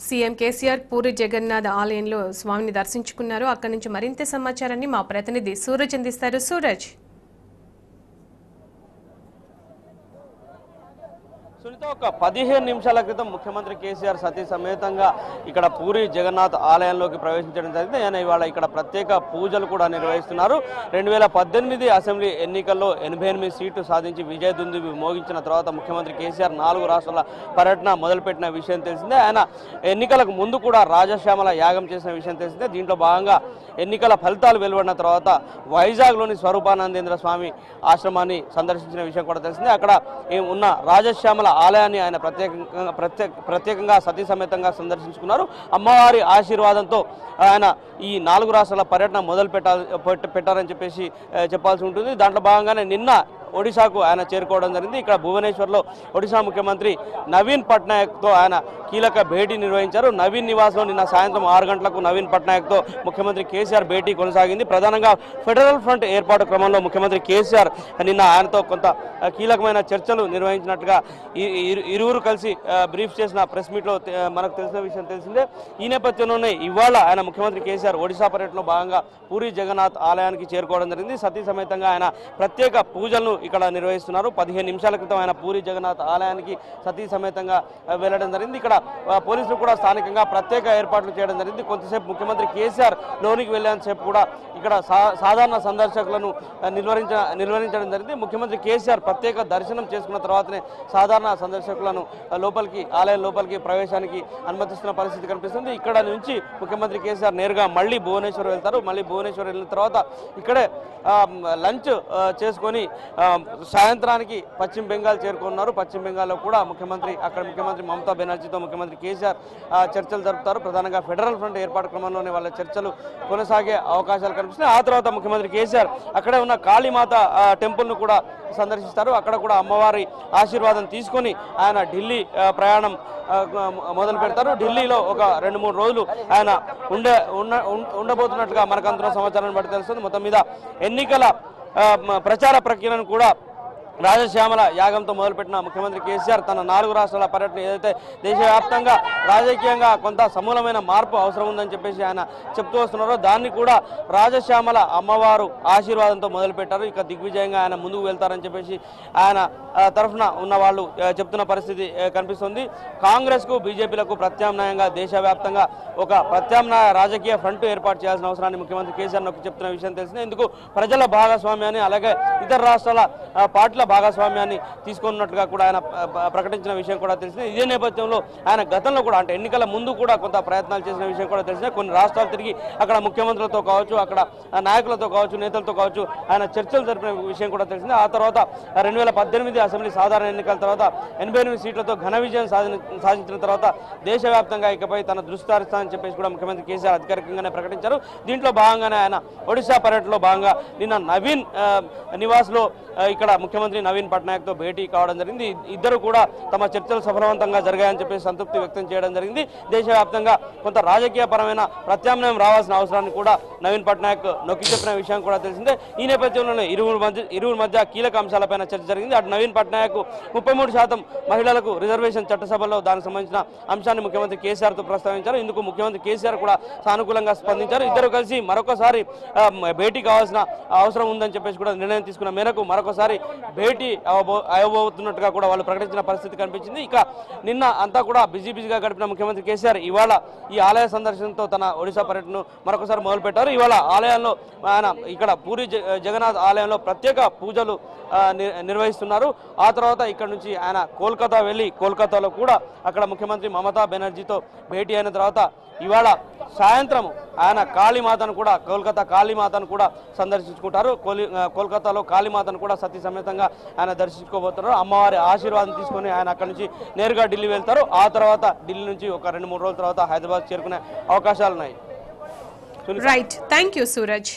CM KCR puri Jagannadh ఆలయంలో స్వామిని దర్శించుకున్నారు. అక్కడి నుంచి మరింత సమాచారాన్ని మా ప్రతినిధి సూరజ్ అందిస్తారు. సూరజ్, సునీత, ఒక 15 నిమిషాల క్రితం ముఖ్యమంత్రి కేసీఆర్ సతీ సమేతంగా ఇక్కడ పూరి జగన్నాథ్ ఆలయంలోకి ప్రవేశించడం జరిగింది. ఆయన ఇవాళ ఇక్కడ ప్రత్యేక పూజలు కూడా నిర్వహిస్తున్నారు. 2018 అసెంబ్లీ ఎన్నికల్లో 88 సీట్లు సాధించి విజయదుందుబి మోగించిన తర్వాత ముఖ్యమంత్రి కేసీఆర్ 4 రాష్ట్రాల పర్యటన మొదలుపెట్టిన విషయం తెలిసిందే. ఆయన ఎన్నికలకు ముందు కూడా రాజశ్యామల యాగం చేసిన విషయం తెలిసిందే. దీంట్లో భాగంగా ఎన్నికల ఫలితాలు వెలువడిన తర్వాత వైజాగ్లోని స్వరూపానందేంద్ర స్వామి ఆశ్రమాన్ని సందర్శించిన విషయం కూడా తెలిసిందే. అక్కడ ఉన్న రాజశ్యామల ఆలయాన్ని ఆయన ప్రత్యేకంగా సతీ సమేతంగా సందర్శించుకున్నారు. అమ్మవారి ఆశీర్వాదంతో ఆయన ఈ 4 రాష్ట్రాల పర్యటన మొదలు పెట్టారని చెప్పేసి చెప్పాల్సి ఉంటుంది. దాంట్లో భాగంగానే నిన్న ఒడిశాకు ఆయన చేరుకోవడం జరిగింది. ఇక్కడ భువనేశ్వర్లో ఒడిశా ముఖ్యమంత్రి నవీన్ పట్నాయక్తో ఆయన కీలక భేటీ నిర్వహించారు. నవీన్ నివాస్లో నిన్న సాయంత్రం 6 గంటలకు నవీన్ పట్నాయక్తో ముఖ్యమంత్రి కేసీఆర్ భేటీ కొనసాగింది. ప్రధానంగా ఫెడరల్ ఫ్రంట్ ఏర్పాటు క్రమంలో ముఖ్యమంత్రి కేసీఆర్ నిన్న ఆయనతో కొంత కీలకమైన చర్చలు నిర్వహించినట్టుగా ఇరువురు కలిసి బ్రీఫ్ చేసిన ప్రెస్ మీట్లో మనకు తెలిసిన విషయం తెలిసిందే. ఈ నేపథ్యంలోనే ఇవాళ ఆయన ముఖ్యమంత్రి కేసీఆర్ ఒడిశా పర్యటనలో భాగంగా పూరి జగన్నాథ్ ఆలయానికి చేరుకోవడం జరిగింది. సతీ సమేతంగా ఆయన ప్రత్యేక పూజలను ఇక్కడ నిర్వహిస్తున్నారు. 15 నిమిషాల క్రితం ఆయన పూరి జగన్నాథ్ ఆలయానికి సతీ సమేతంగా వెళ్లడం జరిగింది. ఇక్కడ పోలీసులు కూడా స్థానికంగా ప్రత్యేక ఏర్పాట్లు చేయడం జరిగింది. కొంతసేపు ముఖ్యమంత్రి కేసీఆర్ లోనికి వెళ్లేంతసేపు కూడా ఇక్కడ సాధారణ సందర్శకులను నిర్వహించడం జరిగింది. ముఖ్యమంత్రి కేసీఆర్ ప్రత్యేక దర్శనం చేసుకున్న తర్వాతనే సాధారణ సందర్శకులను ఆలయం లోపలికి ప్రవేశానికి అనుమతిస్తున్న పరిస్థితి కనిపిస్తుంది. ఇక్కడ నుంచి ముఖ్యమంత్రి కేసీఆర్ నేరుగా మళ్ళీ భువనేశ్వర్ వెళ్తారు. మళ్ళీ భువనేశ్వర్ వెళ్ళిన తర్వాత ఇక్కడే లంచ్ చేసుకొని సాయంత్రానికి పశ్చిమ బెంగాల్ చేరుకున్నారు. పశ్చిమ బెంగాల్లో కూడా ముఖ్యమంత్రి మమతా బెనర్జీతో ముఖ్యమంత్రి కేసీఆర్ చర్చలు జరుపుతారు. ప్రధానంగా ఫెడరల్ ఫ్రంట్ ఏర్పాటు క్రమంలోనే వాళ్ళ చర్చలు కొనసాగే అవకాశాలు కనిపిస్తున్నాయి. ఆ తర్వాత ముఖ్యమంత్రి కేసీఆర్ అక్కడే ఉన్న కాళీమాత టెంపుల్ను కూడా సందర్శిస్తారు. అక్కడ కూడా అమ్మవారి ఆశీర్వాదం తీసుకొని ఆయన ఢిల్లీ ప్రయాణం మొదలు పెడతారు. ఢిల్లీలో ఒక 2-3 రోజులు ఆయన ఉండబోతున్నట్లుగా మనకు అందుతున్న సమాచారాన్ని బట్టి తెలుస్తుంది. మొత్తం మీద ఎన్నికల ప్రచార ప్రక్రియను కూడా రాజశ్యామల యాగంతో మొదలుపెట్టిన ముఖ్యమంత్రి కేసీఆర్ తన 4 రాష్ట్రాల పర్యటన ఏదైతే దేశవ్యాప్తంగా రాజకీయంగా కొంత సమూలమైన మార్పు అవసరం ఉందని చెప్పేసి ఆయన చెప్తూ వస్తున్నారో దాన్ని కూడా రాజశ్యామల అమ్మవారు ఆశీర్వాదంతో మొదలుపెట్టారు. ఇక దిగ్విజయంగా ఆయన ముందుకు వెళ్తారని చెప్పేసి ఆయన తరఫున ఉన్న వాళ్ళు చెప్తున్న పరిస్థితి కనిపిస్తుంది. కాంగ్రెస్కు బీజేపీలకు ప్రత్యామ్నాయంగా దేశవ్యాప్తంగా ఒక ప్రత్యామ్నాయ రాజకీయ ఫ్రంట్ ఏర్పాటు చేయాల్సిన అవసరాన్ని ముఖ్యమంత్రి కేసీఆర్ నొక్కి చెప్తున్న విషయం తెలిసింది. ఇందుకు ప్రజల భాగస్వామ్యాన్ని అలాగే ఇతర రాష్ట్రాల పార్టీల భాగస్వామ్యాన్ని తీసుకున్నట్లుగా కూడా ఆయన ప్రకటించిన విషయం కూడా తెలిసింది. ఇదే నేపథ్యంలో ఆయన గతంలో కూడా అంటే ఎన్నికల ముందు కూడా కొంత ప్రయత్నాలు చేసిన విషయం కూడా తెలిసింది. కొన్ని రాష్ట్రాలు తిరిగి అక్కడ ముఖ్యమంత్రులతో కావచ్చు, అక్కడ నాయకులతో కావచ్చు, నేతలతో కావచ్చు ఆయన చర్చలు జరిపిన విషయం కూడా తెలిసింది. ఆ తర్వాత 2018 అసెంబ్లీ సాధారణ ఎన్నికల తర్వాత 88 సీట్లతో ఘన విజయం సాధించిన తర్వాత దేశవ్యాప్తంగా ఇకపై తన దృష్టి సారిస్తానని చెప్పేసి కూడా ముఖ్యమంత్రి కేసీఆర్ అధికారికంగానే ప్రకటించారు. దీంట్లో భాగంగానే ఆయన ఒడిశా పర్యటనలో భాగంగా నిన్న నవీన్ నివాస్లో ఇక్కడ ముఖ్యమంత్రి నవీన్ పట్నాయక్తో భేటీ కావడం జరిగింది. ఇద్దరు కూడా తమ చర్చలు సఫలవంతంగా జరిగాయని చెప్పేసి సంతృప్తి వ్యక్తం చేయడం జరిగింది. దేశవ్యాప్తంగా కొంత రాజకీయ పరమైన ప్రత్యామ్నాయం రావాల్సిన అవసరాన్ని కూడా నవీన్ పట్నాయక్ నొక్కి చెప్పిన విషయం కూడా తెలిసిందే. ఈ నేపథ్యంలోనే ఇరువురు మధ్య కీలక అంశాలపైన చర్చ జరిగింది. అటు నవీన్ పట్నాయక్ 33% మహిళలకు రిజర్వేషన్ చట్టసభలో దానికి సంబంధించిన అంశాన్ని ముఖ్యమంత్రి కేసీఆర్తో ప్రస్తావించారు. ఇందుకు ముఖ్యమంత్రి కేసీఆర్ కూడా సానుకూలంగా స్పందించారు. ఇద్దరు కలిసి మరొకసారి భేటీ కావాల్సిన అవసరం ఉందని చెప్పేసి కూడా నిర్ణయం తీసుకున్న మేరకు మరొకసారి భేటీ అవ్వబోతున్నట్టుగా కూడా వాళ్ళు ప్రకటించిన పరిస్థితి కనిపించింది. ఇక నిన్న అంతా కూడా బిజీగా గడిపిన ముఖ్యమంత్రి కేసీఆర్ ఇవాళ ఈ ఆలయ సందర్శనతో తన ఒడిశా పర్యటనను మరొకసారి మొదలుపెట్టారు. ఇవాళ ఆలయంలో ఆయన ఇక్కడ పూరి జగన్నాథ్ ఆలయంలో ప్రత్యేక పూజలు నిర్వహిస్తున్నారు. ఆ తర్వాత ఇక్కడ నుంచి ఆయన కోల్కతా వెళ్ళి కోల్కతాలో కూడా అక్కడ ముఖ్యమంత్రి మమతా బెనర్జీతో భేటీ అయిన తర్వాత ఇవాళ సాయంత్రం ఆయన కాళీమాతను కూడా కోల్కతా కాళీమాతను కూడా సందర్శించుకుంటారు. కోల్కతాలో కాళీమాతను కూడా సతీ సమేతంగా ఆయన దర్శించుకోబోతున్నారు. అమ్మవారి ఆశీర్వాదం తీసుకొని ఆయన అక్కడి నుంచి నేరుగా ఢిల్లీ వెళ్తారు. ఆ తర్వాత ఢిల్లీ నుంచి ఒక 2-3 రోజుల తర్వాత హైదరాబాద్ చేరుకునే అవకాశాలు ఉన్నాయి. Right, thank you Suraj.